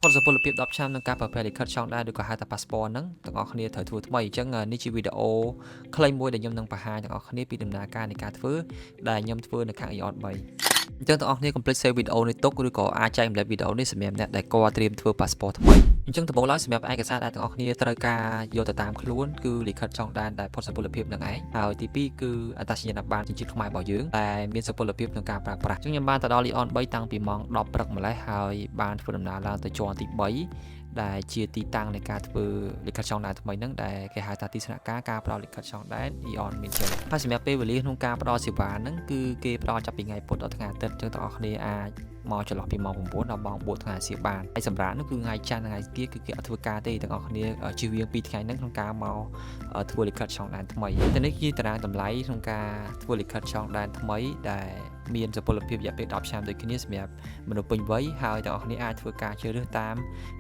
Còn giờពលភាព10ឆ្នាំនឹងការប្រភេទលិខិតឆ្លងដែនឬក៏ហៅថា passport ហ្នឹងទាំងអស់គ្នាត្រូវធ្វើថ្មីអញ្ចឹងនេះជាវីដេអូខ្លីមួយដែលខ្ញុំនឹងបង្ហាញទាំងអស់គ្នាពីដំណើរការនៃការធ្វើដែលខ្ញុំធ្វើនៅខាង iOS 3អញ្ចឹងទាំងអស់គ្នាកុំភ្លេច save វីដេអូនេះទុកឬក៏អាចចែកម្លែកវីដេអូនេះសម្រាប់អ្នកដែលគាត់ត្រៀមធ្វើ passport ថ្មីអញ្ចឹងដំបូងឡើយសម្រាប់ឯកសារដែលទាំងអស់គ្នាត្រូវការយកទៅតាមខ្លួនគឺលិខិតឆ្លងដែនដែលផុតសុពលភាពនឹងឯងហើយទី2គឺអត្តសញ្ញាណប័ណ្ណជនជាតិខ្មែររបស់យើងដែលមានសុពលភាពក្នុងការប្រើប្រាស់អញ្ចឹងខ្ញុំបានទៅដល់ Lyon 3តាំងពីម៉ោង10ព្រឹកម្លេះហើយបានធ្វើដំណើរឡើងទៅជាន់ទី3ដែលជាទីតាំងនៃការធ្វើលិខិតឆ្លងដែនថ្មីហ្នឹងដែលគេហៅថាទីស្នាក់ការផ្ដល់លិខិតឆ្លងដែន Lyon មានជ័យហើយសម្រាប់ពេលវេលាក្នុងការផ្ដល់សេវាហ្នឹងគឺគេផ្ដល់ចាប់ពីថ្ងៃពុធដល់ថ្ងៃអាទិត្យអញ្ចឹងទាំងអស់គ្នាអាចមកចន្លោះពីម៉ោង9ដល់ម៉ោង4ថ្ងៃសៀវបានហើយសម្រាប់នោះគឺថ្ងៃច័ន្ទថ្ងៃគៀគឺគេអត់ធ្វើការទេទាំងអស់គ្នាជៀសវាង2ថ្ងៃហ្នឹងក្នុងការមកធ្វើលិខិតឆ្លងដែនថ្មីតែនេះជាតារាងតម្លៃក្នុងការធ្វើលិខិតឆ្លងដែនថ្មីដែលមានសុពលភាពរយៈពេល10ឆ្នាំដូចគ្នាសម្រាប់មនុស្សពេញវ័យហើយទាំងអស់គ្នាអាចធ្វើការជ្រើសរើសតាម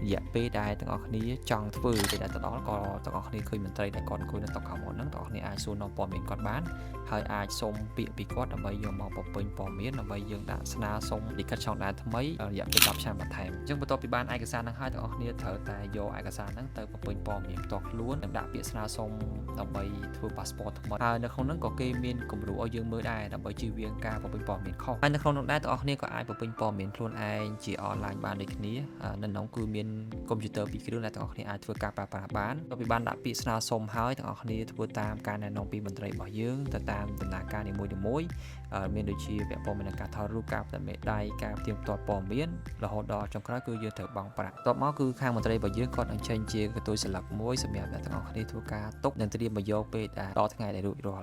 រយៈពេលដែលទាំងអស់គ្នាចង់ធ្វើពេលដែលទៅដល់ក៏ទាំងអស់គ្នាឃើញមន្ត្រីដែលគាត់អង្គុយនៅតុខាងមុខហ្នឹងទាំងអស់គ្នាអាចសួរនាំព័ត៌មានគាត់បានហើយអាចសុំពាក្យពីគាត់ដើម្បីយកមកបំពេញព័ត៌មានដើម្បីយើងដាក់ស្នើសុំលិខិតឆ្លងដែនថ្មីរយៈពេល10ឆ្នាំបន្ថែមអញ្ចឹងបន្ទាប់ពីបានឯកសារហ្នឹងហើយទាំងអស់គ្នាត្រូវតែយកឯកសារហ្នឹងទៅបំពេញព័ត៌មានផ្ទាល់ខ្លួននិងដាក់ពាក្យស្នើសុំដើម្បីធ្វើ passport ថ្មីហើយនៅក្នុងហ្នឹងក៏គេមានគំរូឲ្យយើងមើលដែរដើម្បីជៀសវាងការបំពេញព័ត៌មានខុសហើយនៅក្នុងនោះដែរទាំងអស់គ្នាក៏អាចបំពេញព័ត៌មានខ្លួនឯងជា online បានដូចគ្នានៅក្នុងគឺមានកុំព្យូទ័រ2គ្រឿងដែលទាំងអស់គ្នាអាចធ្វើការប្រើប្រាស់បានដល់ពីបានដាក់ពាក្យស្នើសុំហើយទាំងអស់គ្នាធ្វើតាមការណែនាំពីមន្ត្រីរបស់យើងទៅតាមដំណើរការនីមួយៗមានដូចជាពាក់ព័ន្ធនឹងការថតរូបការផ្ទេរមេដៃការផ្ទៀងផ្ទាត់ព័ត៌មានរហូតដល់ចុងក្រោយគឺយើងត្រូវបង់ប្រាក់តបមកគឺខាងមន្ត្រីរបស់យើងគាត់នឹងចេញជាកន្ទុយស្លឹកមួយសម្រាប់អ្នកទាំងអស់គ្នាធ្វើការទុកនិងត្រៀមមកយកពេលដែលដល់ថ្ងៃដែលរួចរាល់